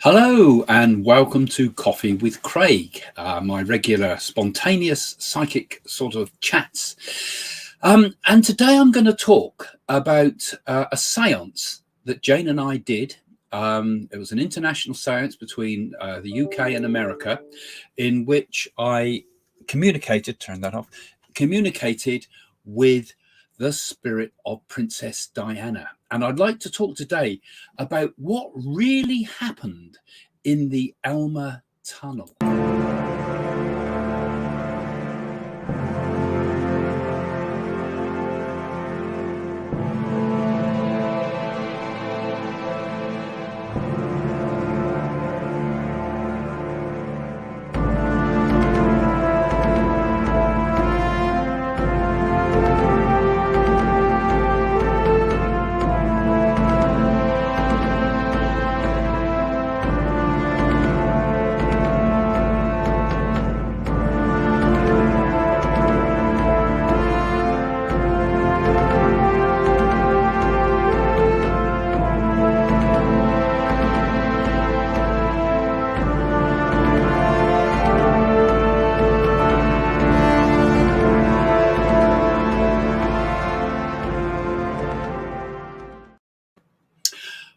Hello and welcome to Coffee with Craig, my regular spontaneous psychic sort of chats. And today I'm going to talk about a seance that Jane and I did. It was an international seance between the UK and America, in which I communicated with the spirit of Princess Diana. And I'd like to talk today about what really happened in the Alma Tunnel.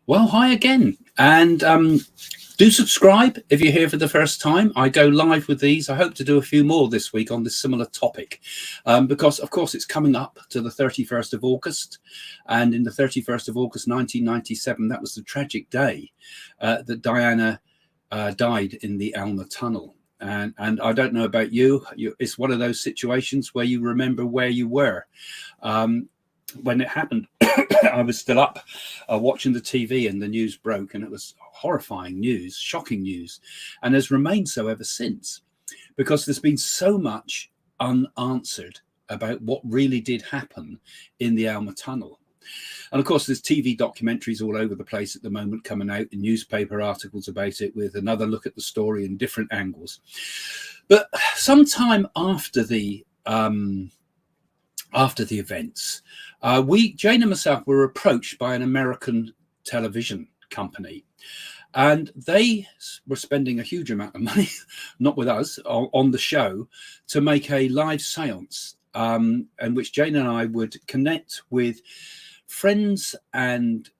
Well, hi again, and do subscribe if you're here for the first time. I go live with these. I hope to do a few more this week on this similar topic, because, of course, it's coming up to the 31st of August, and in the 31st of August 1997, that was the tragic day that Diana died in the Alma Tunnel. And I don't know about you, it's one of those situations where you remember where you were. When it happened, I was still up watching the TV and the news broke, and it was horrifying news, shocking news, and has remained so ever since, because there's been so much unanswered about what really did happen in the Alma Tunnel. And of course, there's TV documentaries all over the place at the moment coming out, and newspaper articles about it with another look at the story in different angles. But sometime after the events, Jane and myself were approached by an American television company, and they were spending a huge amount of money, not with us, on the show to make a live seance in which Jane and I would connect with friends and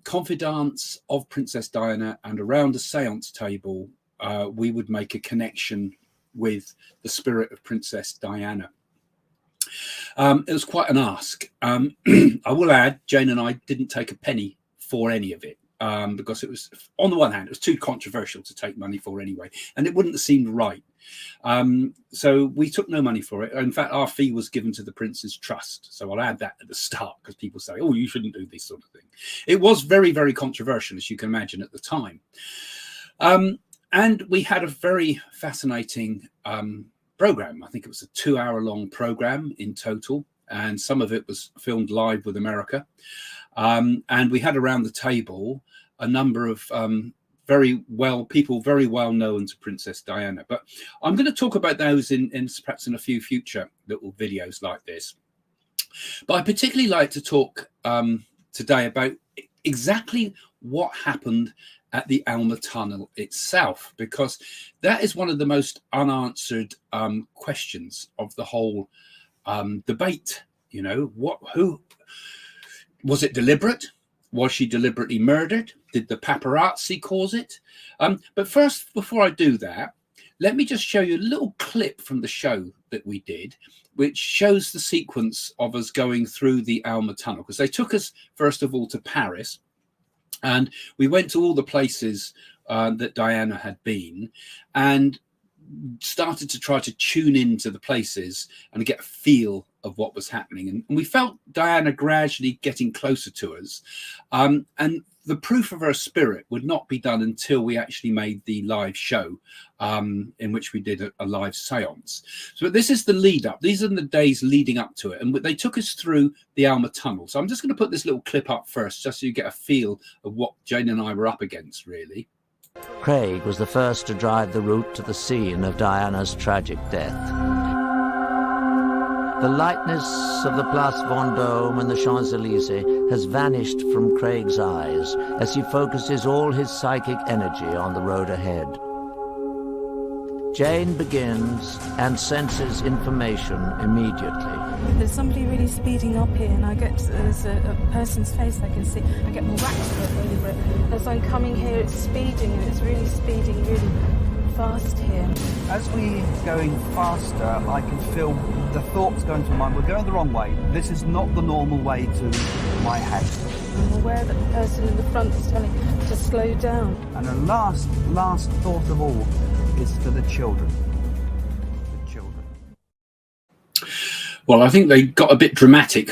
confidants of Princess Diana, and around a seance table we would make a connection with the spirit of Princess Diana. It was quite an ask. I will add, Jane and I didn't take a penny for any of it, because it was, on the one hand, it was too controversial to take money for anyway, and it wouldn't have seemed right. So we took no money for it. In fact, our fee was given to the Prince's Trust. So I'll add that at the start, because people say, oh, you shouldn't do this sort of thing. It was very, very controversial, as you can imagine, at the time. And we had a very fascinating program. I think it was a 2-hour-long program in total, and some of it was filmed live with America. And we had around the table a number of people very well known to Princess Diana. But I'm going to talk about those in perhaps in a few future little videos like this. But I particularly like to talk today about exactly what happened at the Alma Tunnel itself, because that is one of the most unanswered questions of the whole debate. You know, who was it? Deliberate? Was she deliberately murdered? Did the paparazzi cause it? But first, before I do that, let me just show you a little clip from the show that we did, which shows the sequence of us going through the Alma Tunnel, because they took us first of all to Paris. And we went to all the places that Diana had been, and started to try to tune into the places and get a feel of what was happening. And we felt Diana gradually getting closer to us. And the proof of her spirit would not be done until we actually made the live show, in which we did a live seance. So this is the lead up. These are the days leading up to it. And they took us through the Alma Tunnel. So I'm just going to put this little clip up first, just so you get a feel of what Jane and I were up against, really. Craig was the first to drive the route to the scene of Diana's tragic death. The lightness of the Place Vendôme and the Champs-Élysées has vanished from Craig's eyes as he focuses all his psychic energy on the road ahead. Jane begins and senses information immediately. There's somebody really speeding up here, and there's a person's face I can see. I get more active over it. As I'm coming here, it's speeding, and it's really speeding really fast here. As we're going faster, I can feel the thoughts going to my mind. We're going the wrong way. This is not the normal way to my house. I'm aware that the person in the front is telling me to slow down. And the last thought of all is for the children. The children. Well, I think they got a bit dramatic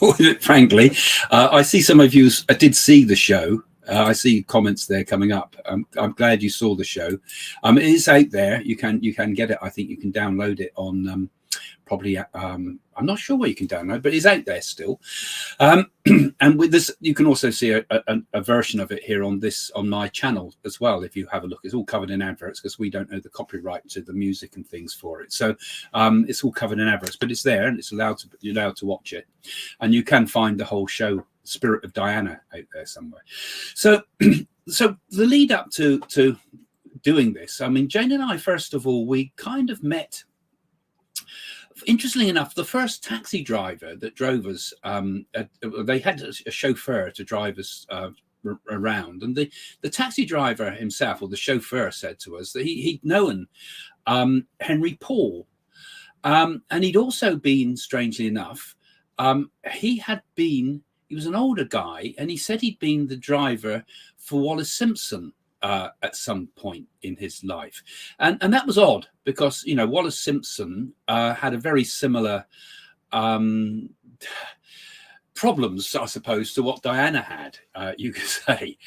with it, frankly. I see some of you did see the show. I see comments there coming up. I'm glad you saw the show. It is out there. You can get it. I think you can download it on probably. I'm not sure where you can download, but it's out there still. And with this, you can also see a version of it here on my channel as well. If you have a look, it's all covered in adverts because we don't know the copyright to the music and things for it. So it's all covered in adverts, but it's there and it's you're allowed to watch it, and you can find the whole show. Spirit of Diana out there somewhere. So the lead up to doing this, I mean, Jane and I, first of all, we kind of met, interestingly enough, the first taxi driver that drove us, they had a chauffeur to drive us around, and the taxi driver himself, or the chauffeur, said to us that he'd known Henri Paul, and he'd also been, strangely enough, he was an older guy, and he said he'd been the driver for Wallace Simpson at some point in his life. And that was odd because, you know, Wallace Simpson had a very similar problems, I suppose, to what Diana had, you could say.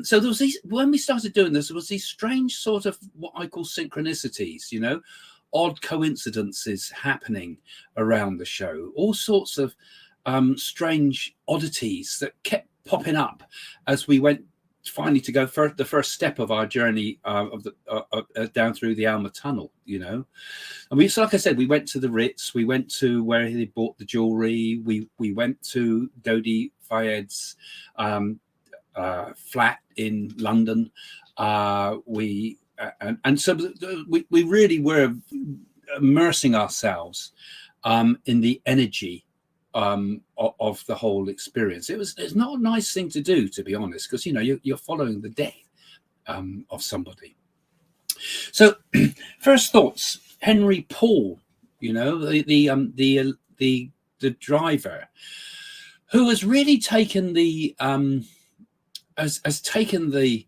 So there was when we started doing this, there was these strange sort of what I call synchronicities, you know, odd coincidences happening around the show, all sorts of strange oddities that kept popping up as we went finally to go for the first step of our journey down through the Alma Tunnel, you know. And so like I said, we went to the Ritz, we went to where he bought the jewelry, we went to Dodi Fayed's flat in London. So we really were immersing ourselves in the energy of the whole experience. It's not a nice thing to do, to be honest, because, you know, you're following the death of somebody. So first thoughts, Henri Paul, you know, the driver, who has really taken the has taken the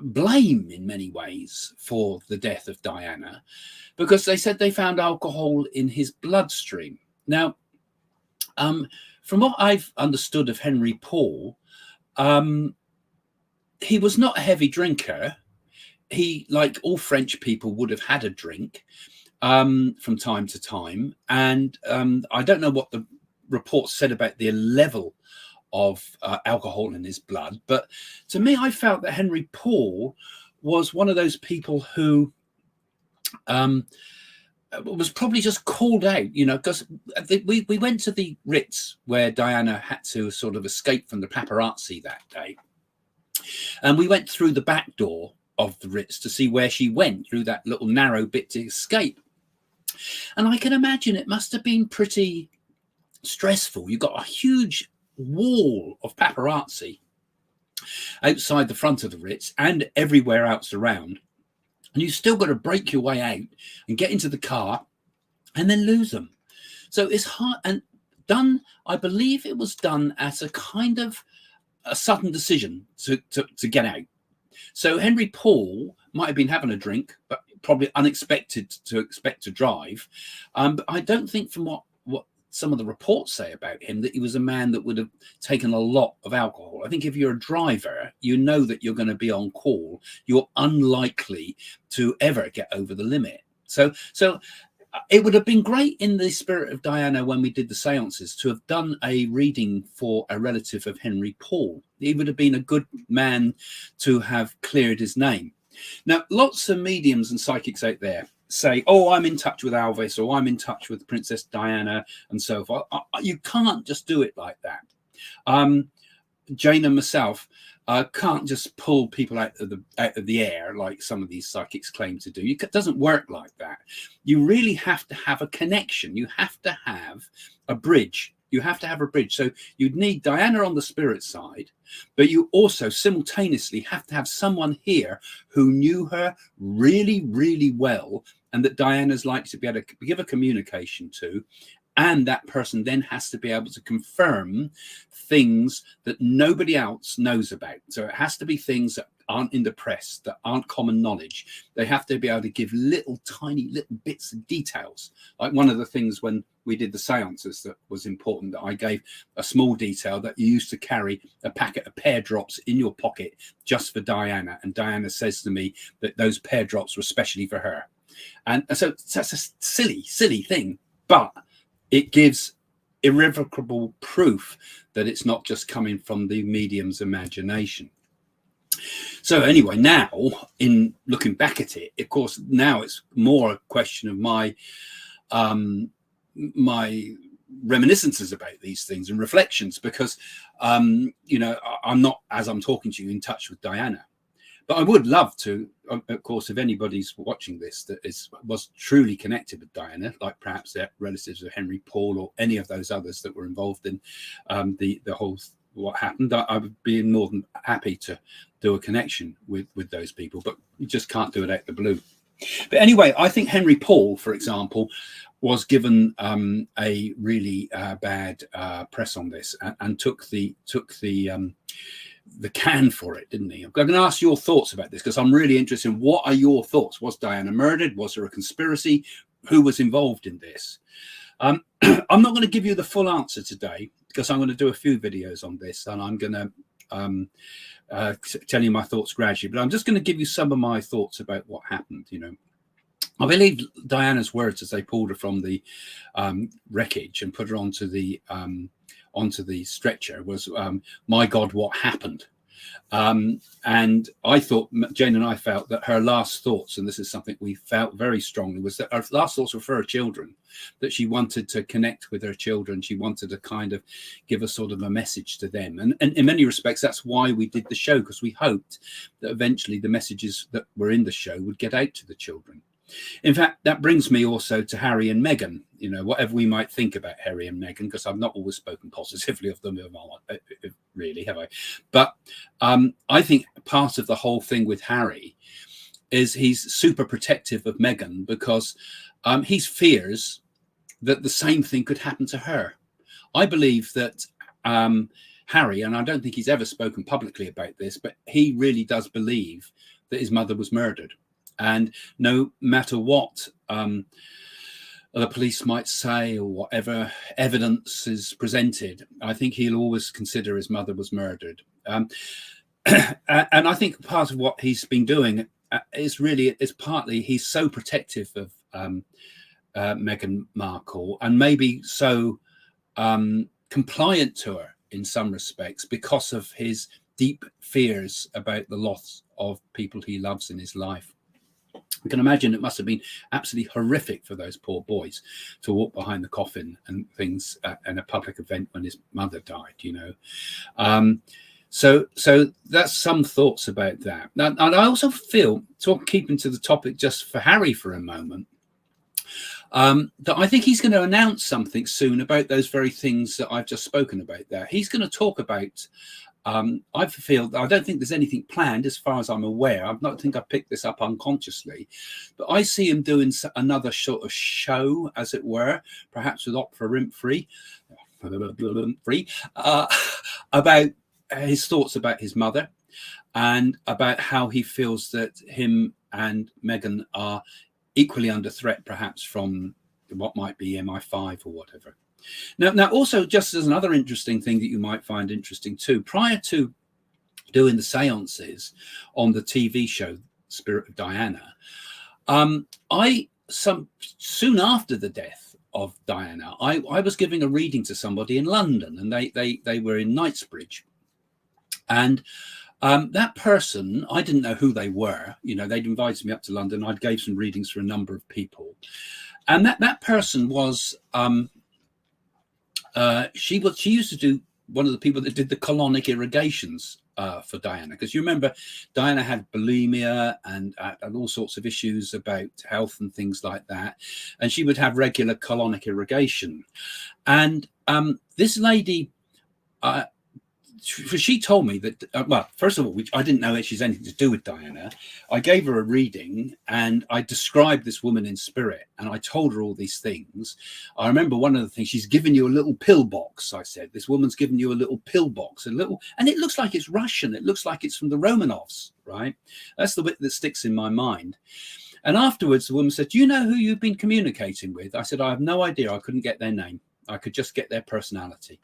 blame in many ways for the death of Diana, because they said they found alcohol in his bloodstream. Now, from what I've understood of Henri Paul, he was not a heavy drinker. He, like all French people, would have had a drink from time to time. And I don't know what the report said about the level of alcohol in his blood. But to me, I felt that Henri Paul was one of those people who was probably just called out, you know, because we went to the Ritz where Diana had to sort of escape from the paparazzi that day. And we went through the back door of the Ritz to see where she went through that little narrow bit to escape. And I can imagine it must have been pretty stressful. You've got a huge wall of paparazzi outside the front of the Ritz and everywhere else around. And you've still got to break your way out and get into the car and then lose them. So it's hard and done. I believe it was done as a kind of a sudden decision to get out. So Henri Paul might have been having a drink, but probably unexpected to expect to drive. But I don't think from what some of the reports say about him that he was a man that would have taken a lot of alcohol. I think if you're a driver, you know that you're going to be on call. You're unlikely to ever get over the limit. So it would have been great in the spirit of Diana when we did the seances to have done a reading for a relative of Henri Paul. He would have been a good man to have cleared his name. Now, lots of mediums and psychics out there say, oh, I'm in touch with Elvis, or I'm in touch with Princess Diana, and so forth. You can't just do it like that. Jane and myself can't just pull people out of the air like some of these psychics claim to do. It doesn't work like that. You really have to have a connection. You have to have a bridge. You have to have a bridge. So you'd need Diana on the spirit side, but you also simultaneously have to have someone here who knew her really, really well, and that Diana's likely to be able to give a communication to. And that person then has to be able to confirm things that nobody else knows about. So it has to be things that aren't in the press, that aren't common knowledge. They have to be able to give tiny little bits of details. Like one of the things when we did the seances that was important, that I gave a small detail that you used to carry a packet of pear drops in your pocket just for Diana. And Diana says to me that those pear drops were especially for her. And so that's a silly thing, but it gives irrevocable proof that it's not just coming from the medium's imagination. So anyway, now in looking back at it, of course, now it's more a question of my my reminiscences about these things and reflections, because you know, I'm not, as I'm talking to you, in touch with Diana. But I would love to, of course, if anybody's watching this that was truly connected with Diana, like perhaps their relatives of Henri, Paul, or any of those others that were involved in the whole what happened, I would be more than happy to do a connection with those people. But you just can't do it out the blue. But anyway, I think Henri Paul, for example, was given a really bad press on this, and took the can for it, didn't he? I'm going to ask your thoughts about this, because I'm really interested in what are your thoughts. Was Diana murdered? Was there a conspiracy? Who was involved in this? I'm not going to give you the full answer today, because I'm going to do a few videos on this, and I'm going to tell you my thoughts gradually. But I'm just going to give you some of my thoughts about what happened. You know, I believe Diana's words as they pulled her from the wreckage and put her onto the stretcher was, my God, what happened? And I thought, Jane and I felt that her last thoughts, and this is something we felt very strongly, was that her last thoughts were for her children, that she wanted to connect with her children. She wanted to kind of give a sort of a message to them. And in many respects, that's why we did the show, because we hoped that eventually the messages that were in the show would get out to the children. In fact, that brings me also to Harry and Meghan. You know, whatever we might think about Harry and Meghan, because I've not always spoken positively of them, really, have I? But I think part of the whole thing with Harry is he's super protective of Meghan, because he fears that the same thing could happen to her. I believe that Harry, and I don't think he's ever spoken publicly about this, but he really does believe that his mother was murdered. And no matter what the police might say, or whatever evidence is presented, I think he'll always consider his mother was murdered. And I think part of what he's been doing is partly he's so protective of Meghan Markle, and maybe so compliant to her in some respects, because of his deep fears about the loss of people he loves in his life. I can imagine it must have been absolutely horrific for those poor boys to walk behind the coffin and things in a public event when his mother died, you know. So that's some thoughts about that. Now, and I also feel, keeping to the topic just for Harry for a moment, that I think he's going to announce something soon about those very things that I've just spoken about there. He's going to talk about, I don't think there's anything planned as far as I'm aware. I don't think I picked this up unconsciously, but I see him doing another sort of show, as it were, perhaps with Oprah Winfrey, about his thoughts about his mother, and about how he feels that him and Meghan are equally under threat, perhaps from what might be MI5 or whatever. Now, also, just as another interesting thing that you might find interesting too, prior to doing the seances on the TV show Spirit of Diana, soon after the death of Diana, I was giving a reading to somebody in London, and they were in Knightsbridge, and That person, I didn't know who they were. You know, they'd invited me up to London. I gave some readings for a number of people. And that person was, she used to do one of the people that did the colonic irrigations for Diana. Because you remember, Diana had bulimia and all sorts of issues about health and things like that. And she would have regular colonic irrigation. And this lady, she told me that, well, first of all, I didn't know that she's anything to do with Diana. I gave her a reading and I described this woman in spirit and I told her all these things. I remember one of the things, she's given you a little pill box. I said, this woman's given you a little pill box, and it looks like it's Russian. It looks like it's from the Romanovs, right? That's the bit that sticks in my mind. And afterwards, the woman said, do you know who you've been communicating with? I said, I have no idea. I couldn't get their name. I could just get their personality.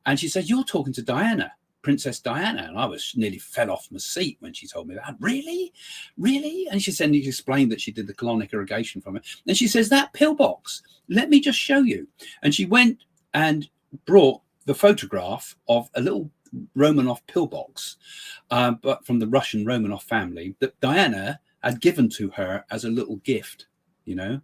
And she said, you're talking to Diana, Princess Diana. And I nearly fell off my seat when she told me that. Really? Really? And she said, and she explained that she did the colonic irrigation from it. And she says, that pillbox, let me just show you. And she went and brought the photograph of a little Romanov pillbox, but from the Russian Romanov family, that Diana had given to her as a little gift. You know,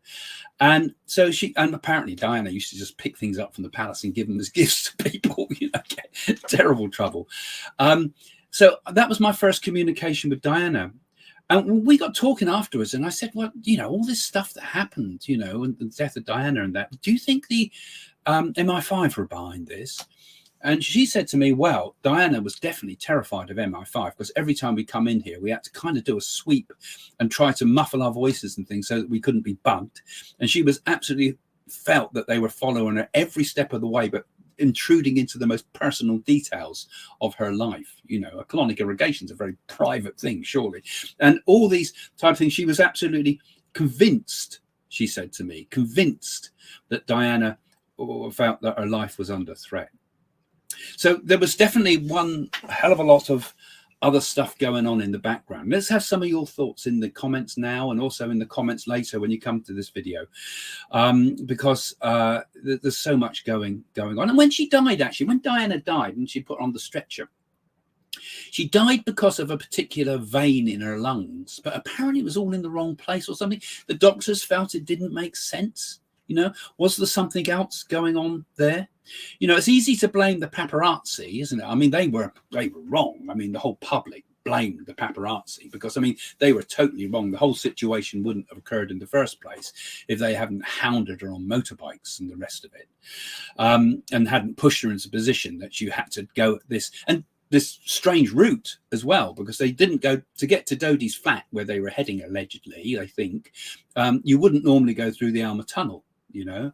and so and apparently Diana used to just pick things up from the palace and give them as gifts to people, you know, get terrible trouble. So that was my first communication with Diana. And we got talking afterwards and I said, well, you know, all this stuff that happened, you know, and the death of Diana and that, do you think the MI5 were behind this? And she said to me, well, Diana was definitely terrified of MI5 because every time we come in here, we had to kind of do a sweep and try to muffle our voices and things so that we couldn't be bugged. And she was absolutely felt that they were following her every step of the way, but intruding into the most personal details of her life. You know, a colonic irrigation is a very private thing, surely. And all these type of things, she was absolutely convinced, she said to me, convinced that Diana felt that her life was under threat. So there was definitely one hell of a lot of other stuff going on in the background. Let's have some of your thoughts in the comments now and also in the comments later when you come to this video, because there's so much going on. And when she died, actually, when Diana died and she put on the stretcher, she died because of a particular vein in her lungs, but apparently it was all in the wrong place or something. The doctors felt it didn't make sense. You know, was there something else going on there? You know, it's easy to blame the paparazzi, isn't it? I mean, they were wrong. I mean, the whole public blamed the paparazzi because, I mean, they were totally wrong. The whole situation wouldn't have occurred in the first place if they hadn't hounded her on motorbikes and the rest of it, and hadn't pushed her into a position that you had to go this strange route as well, because they didn't go to get to Dodi's flat where they were heading, allegedly, I think. You wouldn't normally go through the Alma Tunnel. You know,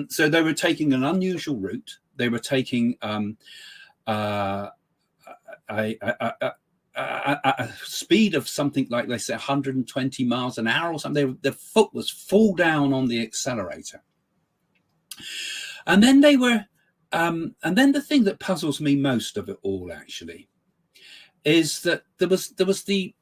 so they were taking an unusual route. They were taking a speed of something like, they say, 120 miles an hour or something. Their foot was full down on the accelerator. And then they were, and then the thing that puzzles me most of it all, actually, is that there was the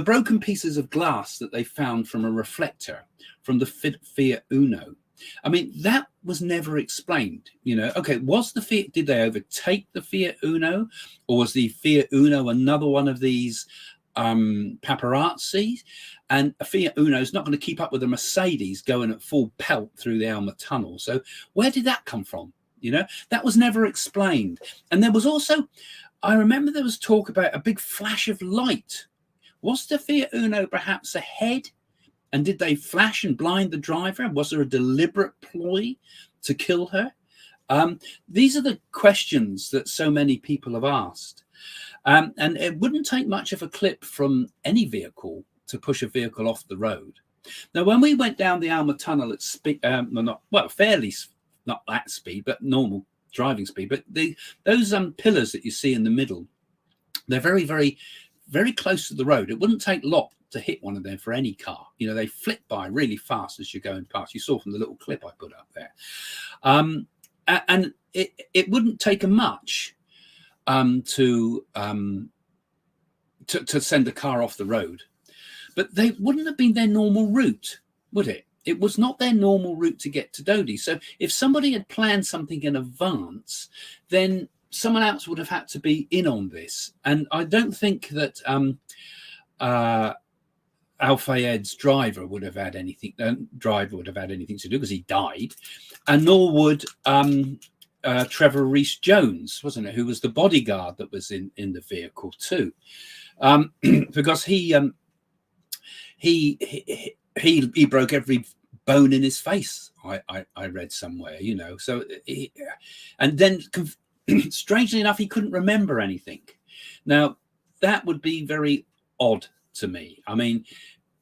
broken pieces of glass that they found from a reflector from the Fiat Uno. I mean, that was never explained. You know, okay, was the Fiat, did they overtake the Fiat Uno, or was the Fiat Uno another one of these paparazzi? And a Fiat Uno is not going to keep up with a Mercedes going at full pelt through the Alma Tunnel. So where did that come from? You know, that was never explained. And there was also, I remember there was talk about a big flash of light. Was the Fiat Uno perhaps ahead? And did they flash and blind the driver? Was there a deliberate ploy to kill her? These are the questions that so many people have asked. And it wouldn't take much of a clip from any vehicle to push a vehicle off the road. Now, when we went down the Alma Tunnel at speed, fairly, not that speed, but normal driving speed, but those pillars that you see in the middle, they're very, very, very close to the road. It wouldn't take a lot to hit one of them for any car. You know, they flit by really fast as you're going past. You saw from the little clip I put up there. And it wouldn't take much to send a car off the road. But they wouldn't have been their normal route, would it? It was not their normal route to get to Dodi. So if somebody had planned something in advance, then someone else would have had to be in on this. And I don't think that Al-Fayed's driver would have had anything to do, because he died, and nor would Trevor Rees-Jones, wasn't it, who was the bodyguard that was in the vehicle too, because he broke every bone in his face. I read somewhere, you know. So and then strangely enough, he couldn't remember anything. Now that would be very odd to me. I mean,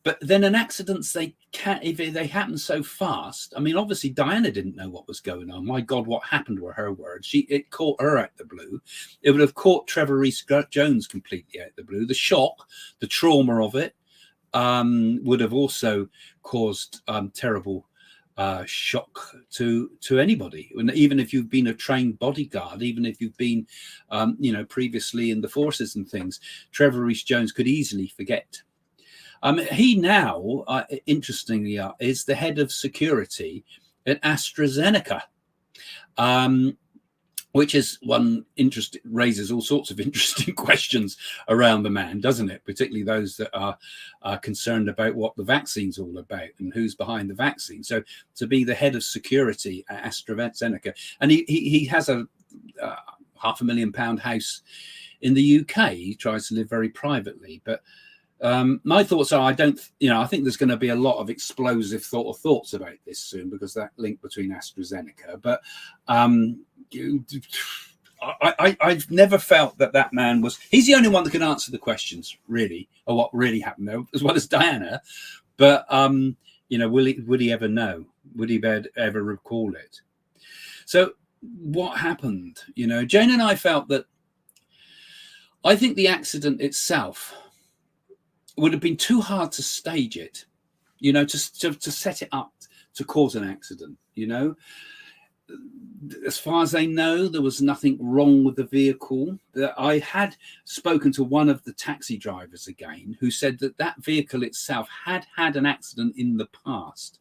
but then an accidents, they can't, if they happen so fast. I mean, obviously Diana didn't know what was going on. My God, what happened were her words. It caught her out the blue. It would have caught Trevor Rees-Jones completely out the blue. The shock, the trauma of it, would have also caused terrible shock to anybody. And even if you've been a trained bodyguard, even if you've been, you know, previously in the forces and things, Trevor Rees-Jones could easily forget. He now, interestingly, is the head of security at AstraZeneca, which is raises all sorts of interesting questions around the man, doesn't it? Particularly those that are concerned about what the vaccine's all about and who's behind the vaccine. So to be the head of security at AstraZeneca, and he has a £500,000 house in the UK. He tries to live very privately, but my thoughts are, I think there's going to be a lot of explosive thoughts about this soon, because that link between AstraZeneca. But I've never felt that man was. He's the only one that can answer the questions, really, or what really happened there, as well as Diana. But you know, would he ever know? Would he ever recall it? So what happened? You know, Jane and I felt that. I think the accident itself would have been too hard to stage it, you know, to set it up to cause an accident. You know, as far as they know, there was nothing wrong with the vehicle. I had spoken to one of the taxi drivers again, who said that vehicle itself had an accident in the past,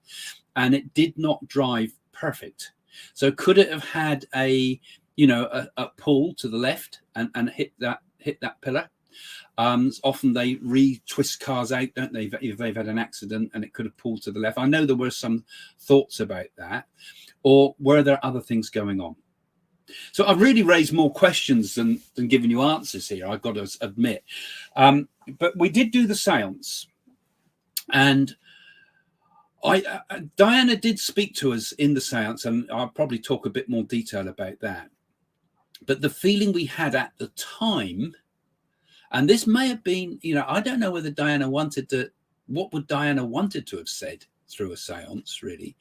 and it did not drive perfect. So could it have had a pull to the left and hit that pillar? Often they re-twist cars out, don't they, if they've had an accident, and it could have pulled to the left. I know there were some thoughts about that. Or were there other things going on? So I've really raised more questions than giving you answers here, I've got to admit. But we did do the seance, and Diana did speak to us in the seance, and I'll probably talk a bit more detail about that. But the feeling we had at the time, and this may have been, you know, I don't know whether Diana what would Diana wanted to have said through a seance, really.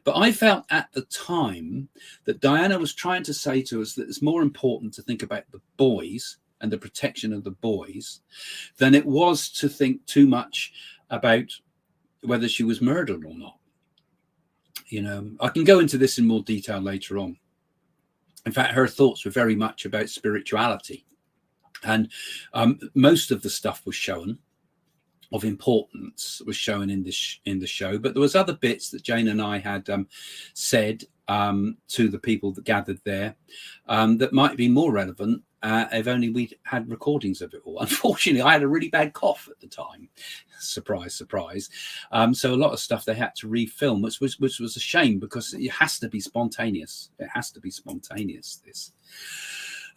But I felt at the time that Diana was trying to say to us that it's more important to think about the boys and the protection of the boys than it was to think too much about whether she was murdered or not. You know, I can go into this in more detail later on. In fact, her thoughts were very much about spirituality. And most of the stuff was shown of importance was shown in the show, but there was other bits that Jane and I had said to the people that gathered there that might be more relevant if only we'd had recordings of it all. Unfortunately, I had a really bad cough at the time. Surprise, surprise. So a lot of stuff they had to refilm, which was a shame, because it has to be spontaneous. It has to be spontaneous, this.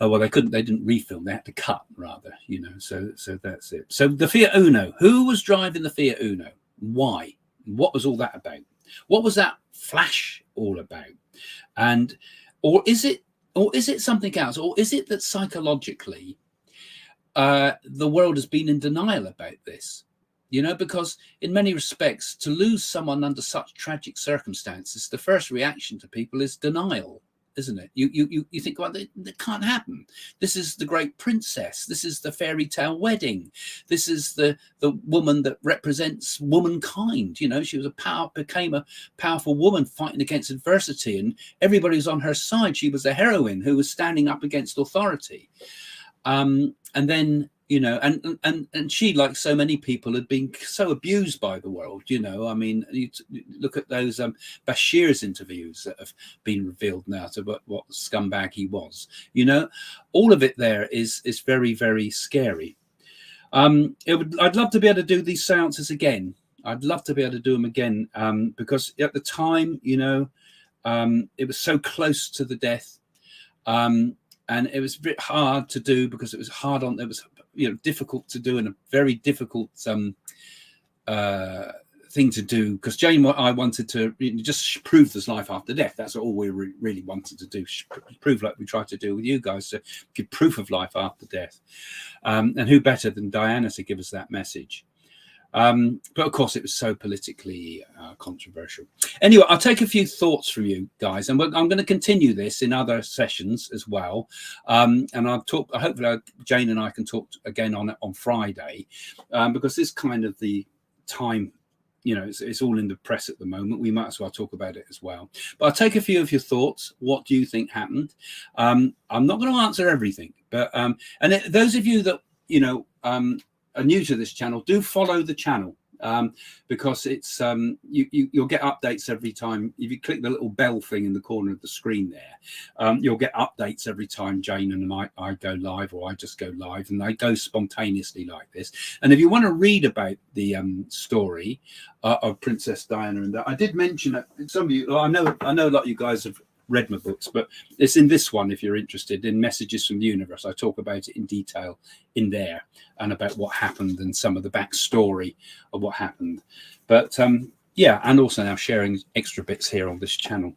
Well, they didn't refilm, they had to cut, rather, you know, so that's it. So the Fiat Uno, who was driving the Fiat Uno? Why? What was all that about? What was that flash all about? And, or is it something else? Or is it that psychologically, the world has been in denial about this? You know, because in many respects, to lose someone under such tragic circumstances, the first reaction to people is denial. Isn't it? You think, well, that can't happen. This is the great princess. This is the fairy tale wedding. This is the woman that represents womankind. You know, she was became a powerful woman fighting against adversity, and everybody was on her side. She was a heroine who was standing up against authority. And then, you know, and she, like so many people, had been so abused by the world, you know. I mean, you look at those Bashir's interviews that have been revealed now to what scumbag he was, you know. All of it there is very, very scary. I'd love to be able to do these seances again. I'd love to be able to do them again, because at the time, you know, it was so close to the death, and it was a bit hard to do because it was hard on. It was, you know, difficult to do and a very difficult thing to do, because Jane, what I wanted to just prove there's life after death. That's all we really wanted to do, prove, like we tried to do with you guys, to give proof of life after death. And who better than Diana to give us that message? But of course, it was so politically controversial. Anyway, I'll take a few thoughts from you guys, and I'm going to continue this in other sessions as well. And I'll talk. Hopefully, Jane and I can talk again on Friday, because this kind of the time. You know, it's all in the press at the moment. We might as well talk about it as well. But I'll take a few of your thoughts. What do you think happened? I'm not going to answer everything, but those of you that, you know, are new to this channel, do follow the channel, because it's you'll get updates every time. If you click the little bell thing in the corner of the screen there, you'll get updates every time Jane and I go live, or I just go live, and they go spontaneously like this. And if you want to read about the story of Princess Diana, and that, I did mention it. Some of you, I know a lot of you guys have read my books, but it's in this one, if you're interested, in Messages from the Universe. I talk about it in detail in there, and about what happened and some of the backstory of what happened. But yeah, and also now sharing extra bits here on this channel.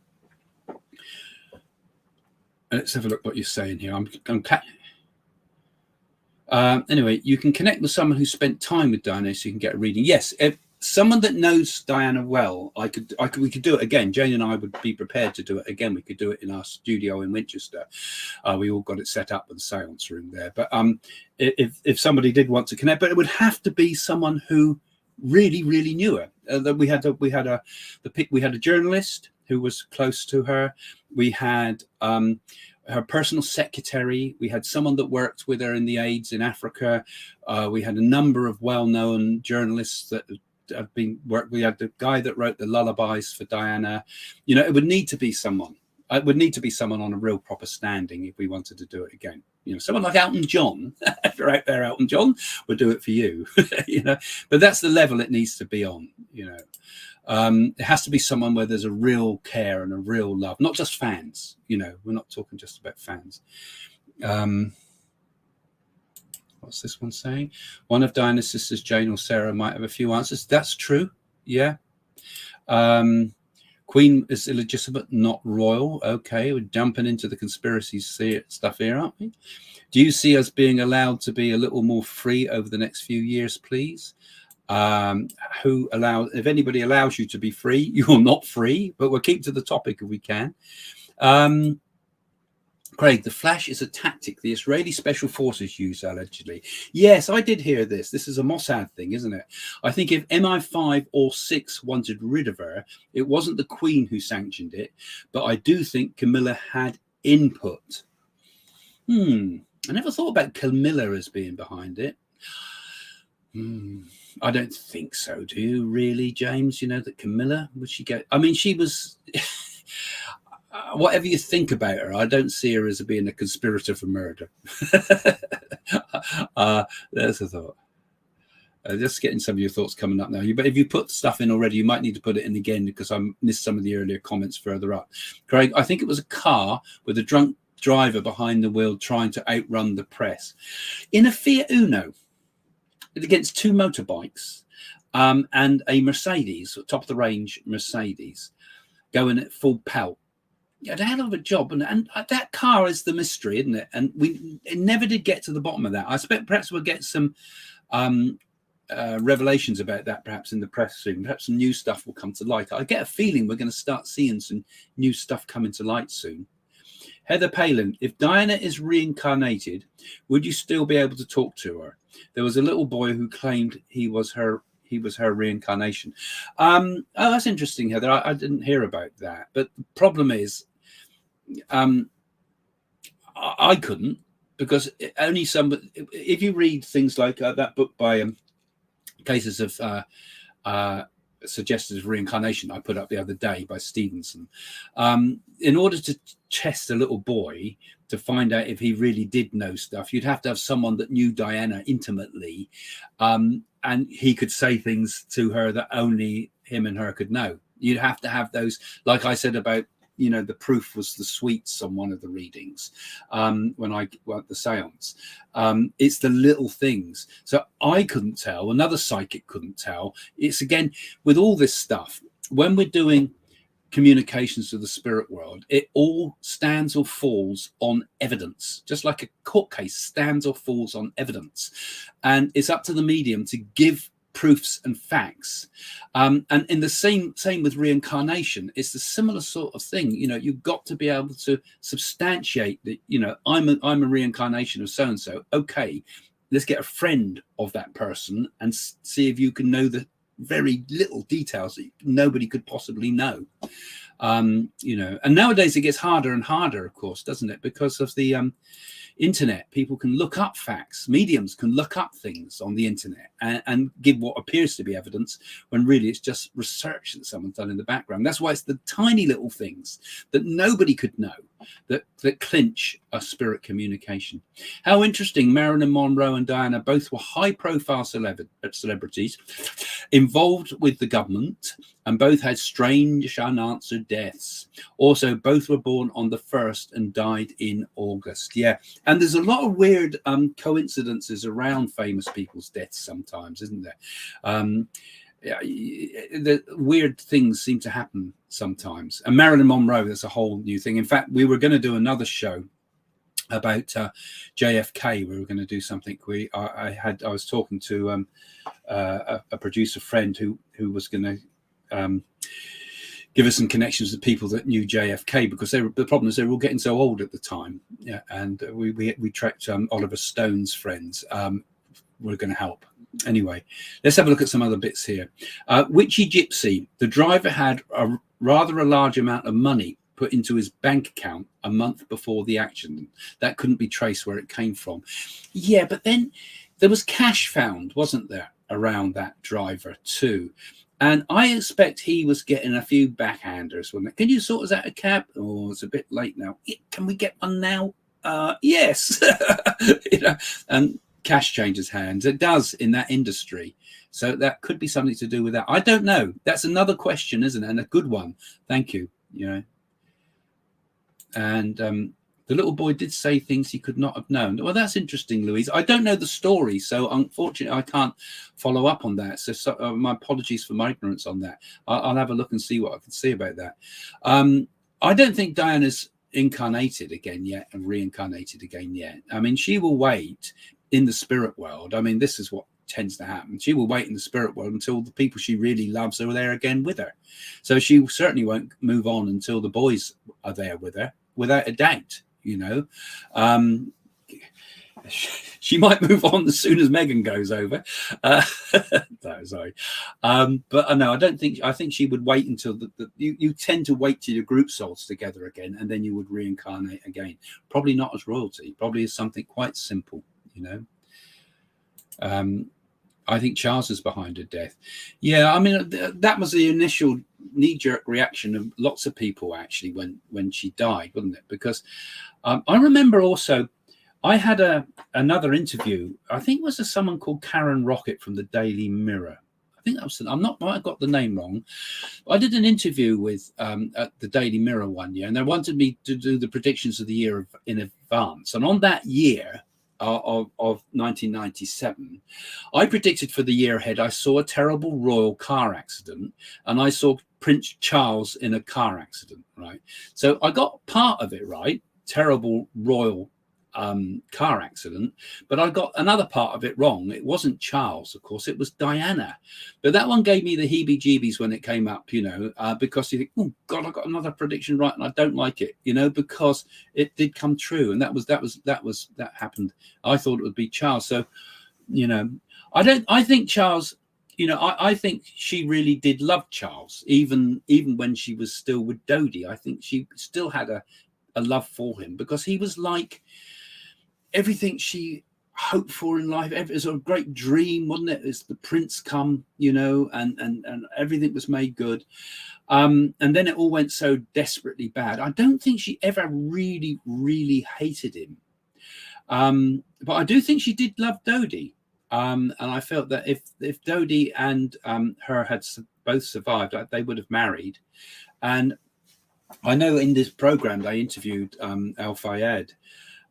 Let's have a look what you're saying here. Anyway, you can connect with someone who spent time with Diana so you can get a reading. Yes, if someone that knows Diana well, we could do it again. Jane and I would be prepared to do it again. We could do it in our studio in Winchester. We all got it set up with a seance room there. But if somebody did want to connect, but it would have to be someone who really, really knew her. We had a journalist who was close to her. We had her personal secretary. We had someone that worked with her in the AIDS in Africa. We had a number of well-known journalists that have been worked. We had the guy that wrote the lullabies for Diana. You know, it would need to be someone. It would need to be someone on a real proper standing if we wanted to do it again. You know, someone like Elton John. If you're out there, Elton John, we'll do it for you. You know, but that's the level it needs to be on. You know, it has to be someone where there's a real care and a real love, not just fans. You know, we're not talking just about fans. What's this one saying? One of Diana's sisters, Jane or Sarah, might have a few answers. That's true. Yeah. Queen is illegitimate, not royal. Okay, we're jumping into the conspiracy stuff here, aren't we? Do you see us being allowed to be a little more free over the next few years, please? If anybody allows you to be free, you're not free, but we'll keep to the topic if we can. Craig, the flash is a tactic the Israeli special forces use, allegedly. Yes, I did hear this. This is a Mossad thing, isn't it? I think if MI5 or 6 wanted rid of her, it wasn't the Queen who sanctioned it, but I do think Camilla had input. I never thought about Camilla as being behind it. I don't think so. Do you really, James? You know that Camilla, would she get? I mean, she was... Whatever you think about her, I don't see her as being a conspirator for murder. There's a thought. Just getting some of your thoughts coming up now. But if you put stuff in already, you might need to put it in again, because I missed some of the earlier comments further up. Craig, I think it was a car with a drunk driver behind the wheel trying to outrun the press. In a Fiat Uno, against 2 motorbikes and a Mercedes, top of the range Mercedes, going at full pelt. Yeah, a hell of a job, and that car is the mystery, isn't it? And it never did get to the bottom of that. I expect perhaps we'll get some revelations about that, perhaps in the press soon. Perhaps some new stuff will come to light. I get a feeling we're going to start seeing some new stuff coming to light soon. Heather Palin, if Diana is reincarnated, would you still be able to talk to her? There was a little boy who claimed he was her reincarnation. Oh, that's interesting, Heather. I didn't hear about that. But the problem is, I couldn't. because only some, if you read things like that book by Cases of Suggested Reincarnation I put up the other day by Stevenson, in order to test a little boy to find out if he really did know stuff, you'd have to have someone that knew Diana intimately, and he could say things to her that only him and her could know. You'd have to have those, like I said about, you know, the proof was the sweets on one of the readings, when I went the seance. It's the little things. So I couldn't tell, another psychic couldn't tell. It's again, with all this stuff, when we're doing communications to the spirit world, it all stands or falls on evidence, just like a court case stands or falls on evidence. And it's up to the medium to give proofs and facts, and in the same with reincarnation, it's the similar sort of thing. You know, you've got to be able to substantiate that, you know, I'm a reincarnation of so and so. Okay, let's get a friend of that person and see if you can know the very little details that nobody could possibly know. You know, and nowadays it gets harder and harder, of course, doesn't it, because of the internet. People can look up facts, mediums can look up things on the internet and give what appears to be evidence when really it's just research that someone's done in the background. That's why it's the tiny little things that nobody could know that clinch a spirit communication. How interesting. Marilyn Monroe and Diana both were high profile celebrities involved with the government, and both had strange unanswered deaths. Also, both were born on the 1st and died in August. Yeah, and there's a lot of weird coincidences around famous people's deaths sometimes, isn't there? The weird things seem to happen sometimes. And Marilyn Monroe, that's a whole new thing. In fact, we were going to do another show about JFK. We were going to do something. I was talking to a producer friend who was going to give us some connections with people that knew JFK, because the problem is they were all getting so old at the time. Yeah, and we tracked Oliver Stone's friends. We're going to help. Anyway, let's have a look at some other bits here. Witchy Gypsy. The driver had a rather large amount of money put into his bank account a month before the accident. That couldn't be traced where it came from. Yeah, but then there was cash found, wasn't there, around that driver too? And I expect he was getting a few backhanders. Can you sort us out a cab? Oh, it's a bit late now. Can we get one now? Yes. You know, and cash changes hands. It does in that industry. So that could be something to do with that. I don't know. That's another question, isn't it? And a good one. Thank you. You know. And the little boy did say things he could not have known. Well, that's interesting, Louise. I don't know the story, so unfortunately I can't follow up on that. So my apologies for my ignorance on that. I'll have a look and see what I can see about that. I don't think Diana's incarnated again yet and reincarnated again yet. I mean, she will wait in the spirit world. I mean, this is what tends to happen. She will wait in the spirit world until the people she really loves are there again with her. So she certainly won't move on until the boys are there with her, without a doubt. You know, she might move on as soon as Megan goes over. No, sorry, but no, I don't think. I think she would wait until you tend to wait till your group souls together again, and then you would reincarnate again. Probably not as royalty. Probably as something quite simple. You know. I think Charles is behind her death. Yeah, I mean, that was the initial knee-jerk reaction of lots of people, actually, when she died, wasn't it? Because I remember also, I had another interview. I think it was someone called Karen Rocket from the Daily Mirror. I think that was, I might have got the name wrong. I did an interview with at the Daily Mirror one year, and they wanted me to do the predictions of the year in advance. And on that year, of 1997, I predicted for the year ahead. I saw a terrible royal car accident, and I saw Prince Charles in a car accident, right? So I got part of it right, terrible royal car accident, but I got another part of it wrong. It wasn't Charles, of course, it was Diana. But that one gave me the heebie-jeebies when it came up, you know, because you think, oh God, I got another prediction right, and I don't like it, you know, because it did come true, and that happened. I thought it would be Charles. So, you know, I think Charles, you know, I think she really did love Charles, even when she was still with Dodi. I think she still had a love for him, because he was like, everything she hoped for in life. It was a great dream, wasn't it? As the prince come, you know, and everything was made good. And then it all went so desperately bad. I don't think she ever really, really hated him. But I do think she did love Dodi. And I felt that if Dodi and her had both survived, like, they would have married. And I know in this program they interviewed Al-Fayed,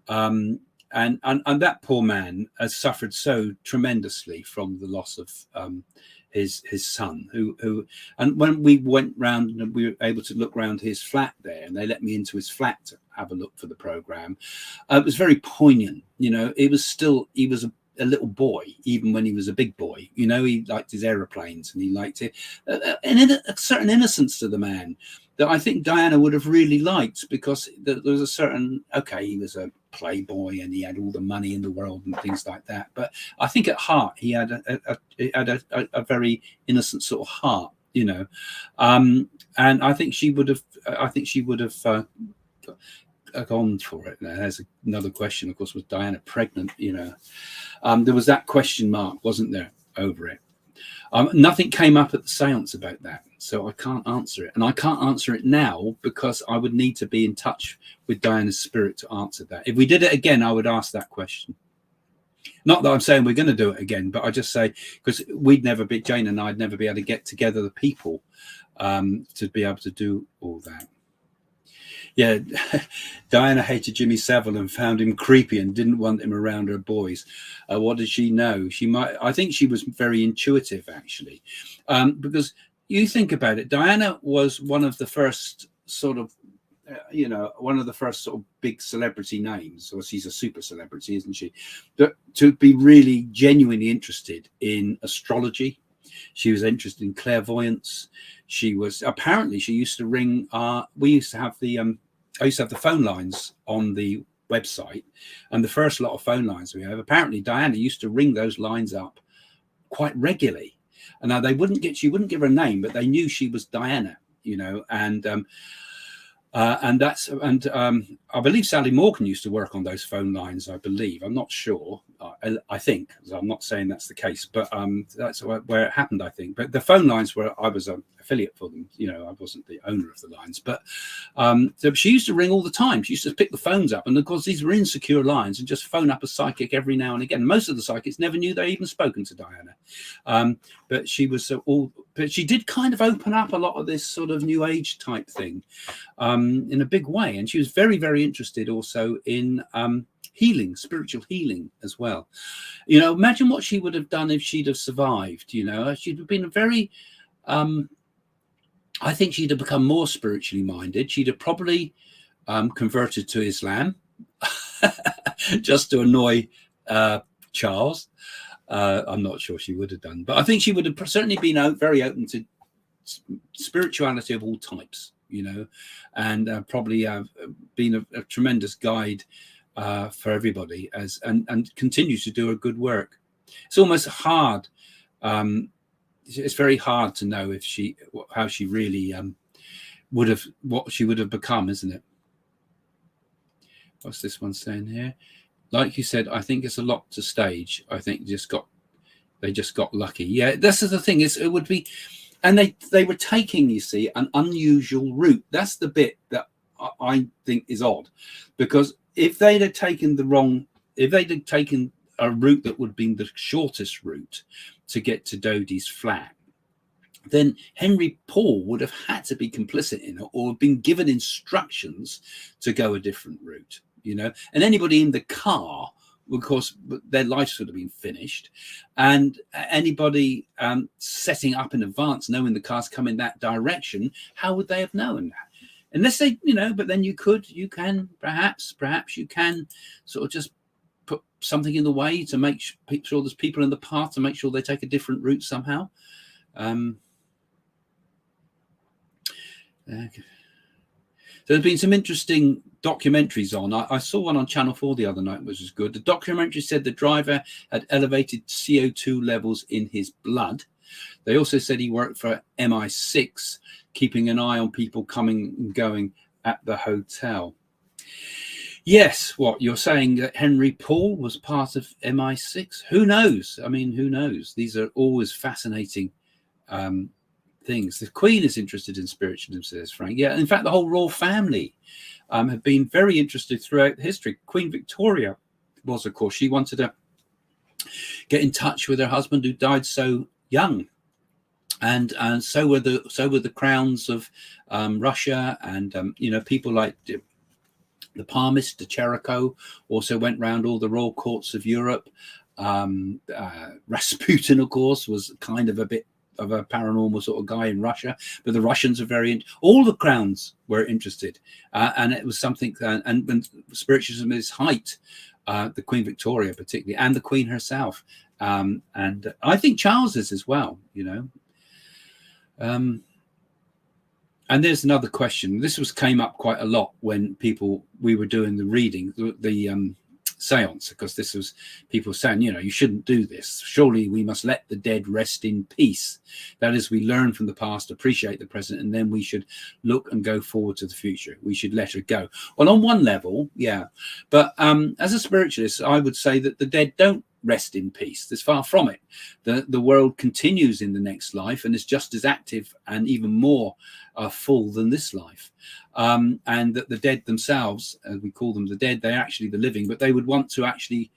and that poor man has suffered so tremendously from the loss of his son, who and when we went round and we were able to look around his flat there, and they let me into his flat to have a look for the program, it was very poignant. You know, he was a little boy, even when he was a big boy. You know, he liked his aeroplanes, and he liked it, and a certain innocence to the man that I think Diana would have really liked, because there was a certain, okay, he was a playboy and he had all the money in the world and things like that, but I think at heart he had a very innocent sort of heart, you know, and I think she would have gone for it. Now, there's another question, of course, was Diana pregnant? You know, there was that question mark, wasn't there, over it. Nothing came up at the seance about that, so I can't answer it, and I can't answer it now because I would need to be in touch with Diana's spirit to answer that. If we did it again, I would ask that question. Not that I'm saying we're going to do it again, but I just say, because Jane and I'd never be able to get together the people to be able to do all that. Yeah, Diana hated Jimmy Savile and found him creepy and didn't want him around her boys. What did she know? I think she was very intuitive, actually, because you think about it. Diana was one of the first sort of, one of the first sort of big celebrity names, or she's a super celebrity, isn't she? But to be really genuinely interested in astrology. She was interested in clairvoyance. She used to ring. We used to have I used to have the phone lines on the website, and the first lot of phone lines we have. Apparently, Diana used to ring those lines up quite regularly. And now she wouldn't give her name, but they knew she was Diana, you know, and I believe Sally Morgan used to work on those phone lines. I believe, I'm not sure. I think, I'm not saying that's the case, but that's where it happened, I think. But the phone lines I was an affiliate for them. You know, I wasn't the owner of the lines, but so she used to ring all the time. She used to pick the phones up, and of course these were insecure lines, and just phone up a psychic every now and again. Most of the psychics never knew they'd even spoken to Diana, but she was but she did kind of open up a lot of this sort of new age type thing in a big way, and she was very, very interested also in healing, spiritual healing as well. You know, imagine what she would have done if she'd have survived. You know, she'd have been a very I think she'd have become more spiritually minded. She'd have probably converted to Islam just to annoy Charles. I'm not sure she would have done, but I think she would have certainly been very open to spirituality of all types, you know, and probably been a tremendous guide for everybody and continue to do a good work. It's almost hard. It's very hard to know how she really what she would have become, isn't it? What's this one saying here? Like you said, I think it's a lot to stage. I think they just got lucky. Yeah, this is the thing. It would be, and they were taking, you see, an unusual route. That's the bit that I think is odd, because if they'd have taken a route that would have been the shortest route to get to Dodi's flat, then Henri Paul would have had to be complicit in it, or been given instructions to go a different route, you know. And anybody in the car, of course, their lives would have been finished. And anybody setting up in advance, knowing the car's coming that direction, how would they have known that? Unless they, you know, but then you can perhaps you can sort of just put something in the way to make sure there's people in the path, to make sure they take a different route somehow. So there's been some interesting documentaries on. I saw one on Channel 4 the other night, which was good. The documentary said the driver had elevated CO2 levels in his blood. They also said he worked for MI6, keeping an eye on people coming and going at the hotel. Yes, what you're saying, that Henri Paul was part of MI6? Who knows? I mean, who knows? These are always fascinating things. The Queen is interested in spiritualism, says Frank. Yeah, in fact, the whole royal family have been very interested throughout history. Queen Victoria was, of course, she wanted to get in touch with her husband who died so young. And so were the crowns of Russia, and people like the palmist, de Cherico, also went round all the royal courts of Europe. Rasputin, of course, was kind of a bit of a paranormal sort of guy in Russia, but the Russians are all the crowns were interested, and it was something. And when spiritualism is height, the Queen Victoria particularly, and the Queen herself, and I think Charles is as well. And there's another question. This came up quite a lot when we were doing the reading, the seance, because this was people saying, you shouldn't do this. Surely we must let the dead rest in peace. That is, we learn from the past, appreciate the present, and then we should look and go forward to the future. We should let her go. Well, on one level, yeah. But as a spiritualist, I would say that the dead don't rest in peace. There's far from it. The world continues in the next life and is just as active and even more full than this life. And that the dead themselves, as we call them the dead, they're actually the living, but they would want to actually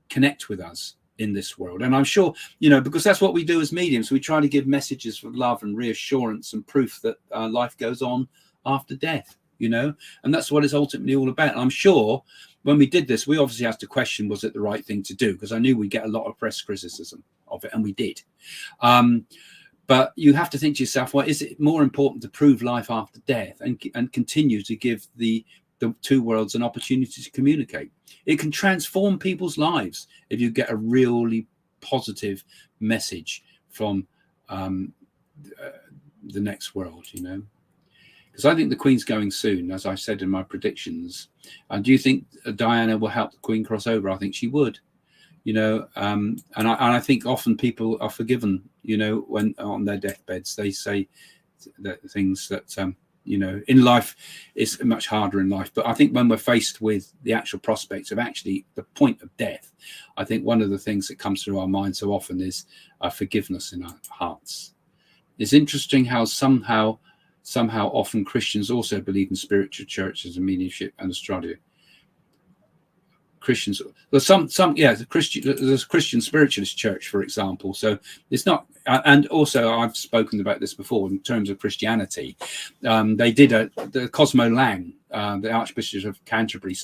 connect with us in this world. And I'm sure, because that's what we do as mediums. We try to give messages of love and reassurance and proof that life goes on after death, and that's what it's ultimately all about. And I'm sure when we did this, we obviously had to question, was it the right thing to do? Because I knew we'd get a lot of press criticism of it, and we did. But you have to think to yourself, well, is it more important to prove life after death and continue to give the two worlds an opportunity to communicate? It can transform people's lives if you get a really positive message from the next world, Because I think the Queen's going soon, as I said in my predictions. And do you think Diana will help the Queen cross over? I think she would. And I think often people are forgiven, when on their deathbeds they say that things that in life it's much harder in life. But I think when we're faced with the actual prospects of actually the point of death, I think one of the things that comes through our mind so often is forgiveness in our hearts. It's interesting how somehow often Christians also believe in spiritual churches and mediumship and astrology. Christians, there's there's a Christian spiritualist church, for example. So it's not, and also I've spoken about this before in terms of Christianity. They did the Cosmo Lang, the Archbishop of Canterbury,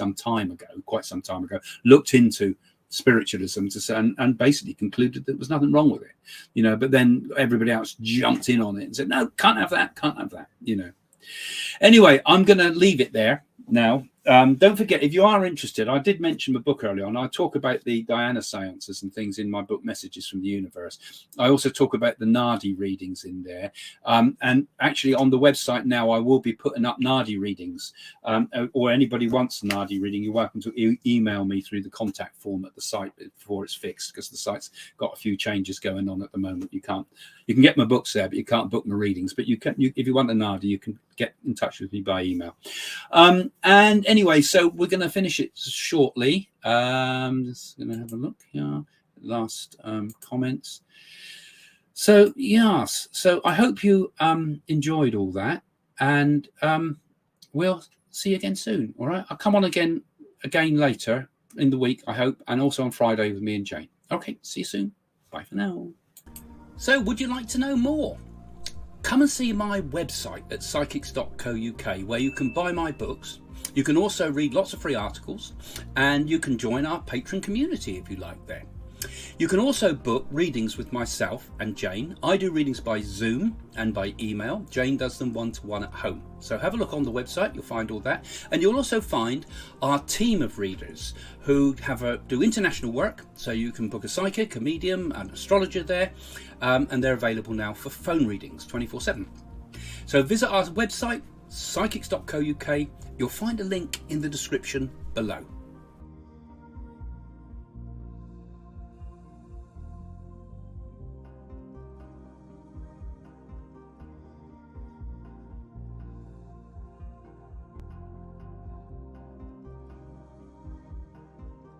quite some time ago, looked into spiritualism and basically concluded that there was nothing wrong with it, but then everybody else jumped in on it and said, no, can't have that. Anyway, I'm going to leave it there now. Don't forget, if you are interested, I did mention my book earlier on. I talk about the Diana seances and things in my book, Messages from the Universe. I also talk about the Nadi readings in there. And actually on the website now, I will be putting up Nadi readings. Or anybody wants a Nadi reading, you're welcome to email me through the contact form at the site before it's fixed, because the site's got a few changes going on at the moment. You can get my books there, but you can't book my readings. But if you want a Nadi, you can get in touch with me by email. And anyway, so we're going to finish it shortly. Just going to have a look here. Last comments. So yes, so I hope you enjoyed all that, and we'll see you again soon. All right, I'll come on again later in the week, I hope, and also on Friday with me and Jane. Okay, see you soon. Bye for now. So, would you like to know more? Come and see my website at psychics.co.uk, where you can buy my books. You can also read lots of free articles, and you can join our Patreon community if you like there. You can also book readings with myself and Jane. I do readings by Zoom and by email. Jane does them one-to-one at home. So have a look on the website, you'll find all that. And you'll also find our team of readers who do international work. So you can book a psychic, a medium, an astrologer there. And they're available now for phone readings 24/7. So visit our website, psychics.co.uk. You'll find a link in the description below.